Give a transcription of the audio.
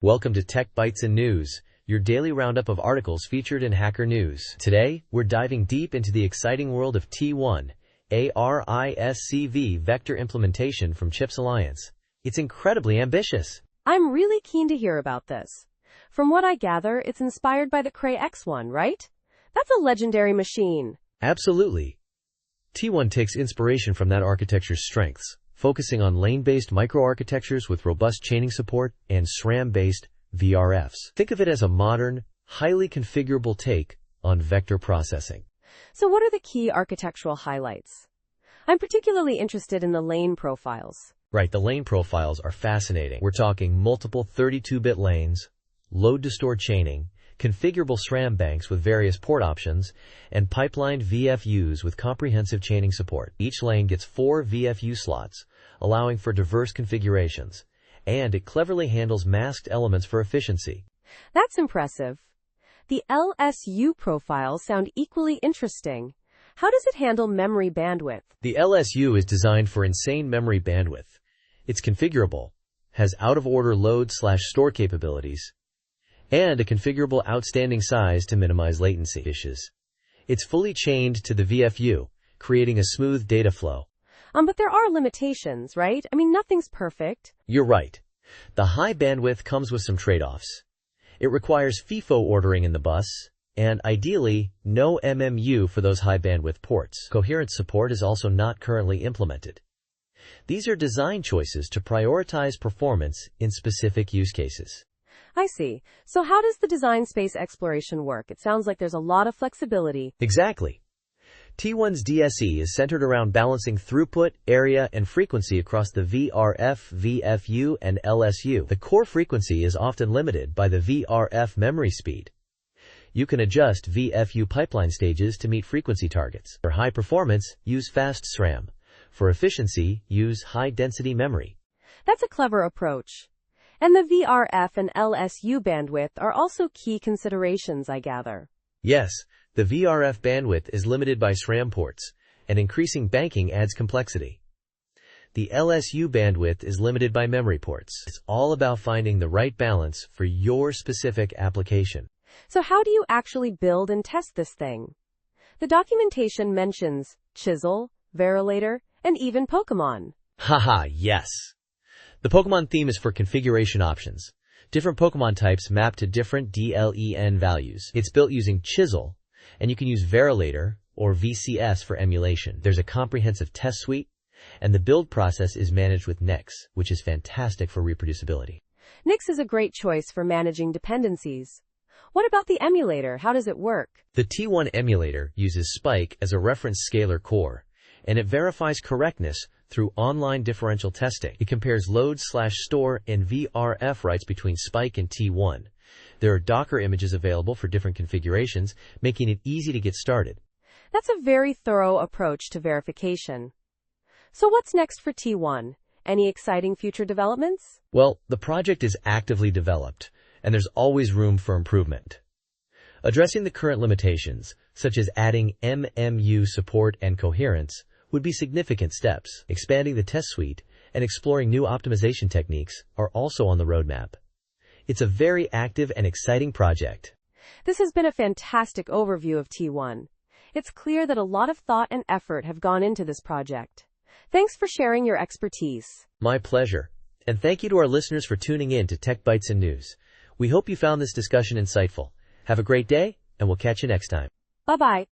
Welcome to Tech Bytes and News, your daily roundup of articles featured in Hacker News. Today, we're diving deep into the exciting world of T1, a RISC-V Vector implementation from Chips Alliance. It's incredibly ambitious. I'm really keen to hear about this. From what I gather, it's inspired by the Cray X1, right? That's a legendary machine. Absolutely. T1 takes inspiration from that architecture's strengths, focusing on lane-based microarchitectures with robust chaining support and SRAM-based VRFs. Think of it as a modern, highly configurable take on vector processing. So what are the key architectural highlights? I'm particularly interested in the lane profiles. Right, the lane profiles are fascinating. We're talking multiple 32-bit lanes, load-to-store chaining, configurable SRAM banks with various port options, and pipelined VFUs with comprehensive chaining support. Each lane gets 4 VFU slots, allowing for diverse configurations, and it cleverly handles masked elements for efficiency. That's impressive. The LSU profiles sound equally interesting. How does it handle memory bandwidth? The LSU is designed for insane memory bandwidth. It's configurable, has out-of-order load/store capabilities, and a configurable outstanding size to minimize latency issues. It's fully chained to the VFU, creating a smooth data flow. But there are limitations, right? Nothing's perfect. You're right. The high bandwidth comes with some trade-offs. It requires FIFO ordering in the bus, and ideally, no MMU for those high bandwidth ports. Coherence support is also not currently implemented. These are design choices to prioritize performance in specific use cases. I see. So how does the design space exploration work? It sounds like there's a lot of flexibility. Exactly. T1's DSE is centered around balancing throughput, area, and frequency across the VRF, VFU, and LSU. The core frequency is often limited by the VRF memory speed. You can adjust VFU pipeline stages to meet frequency targets. For high performance, use fast SRAM. For efficiency, use high-density memory. That's a clever approach. And the VRF and LSU bandwidth are also key considerations, I gather. Yes, the VRF bandwidth is limited by SRAM ports, and increasing banking adds complexity. The LSU bandwidth is limited by memory ports. It's all about finding the right balance for your specific application. So how do you actually build and test this thing? The documentation mentions Chisel, Verilator, and even Pokemon. Haha, yes. The Pokemon theme is for configuration options. Different Pokemon types map to different DLEN values. It's built using Chisel, and you can use Verilator or VCS for emulation. There's a comprehensive test suite, and the build process is managed with Nix, which is fantastic for reproducibility. Nix is a great choice for managing dependencies. What about the emulator? How does it work? The T1 emulator uses Spike as a reference scalar core, and it verifies correctness through online differential testing. It compares load/store and VRF writes between Spike and T1. There are Docker images available for different configurations, making it easy to get started. That's a very thorough approach to verification. So what's next for T1? Any exciting future developments? Well, the project is actively developed, and there's always room for improvement. Addressing the current limitations, such as adding MMU support and coherence, would be significant steps. Expanding the test suite and exploring new optimization techniques are also on the roadmap. It's a very active and exciting project. This has been a fantastic overview of T1. It's clear that a lot of thought and effort have gone into this project. Thanks for sharing your expertise. My pleasure. And thank you to our listeners for tuning in to Tech Bytes and News. We hope you found this discussion insightful. Have a great day, and we'll catch you next time. Bye-bye.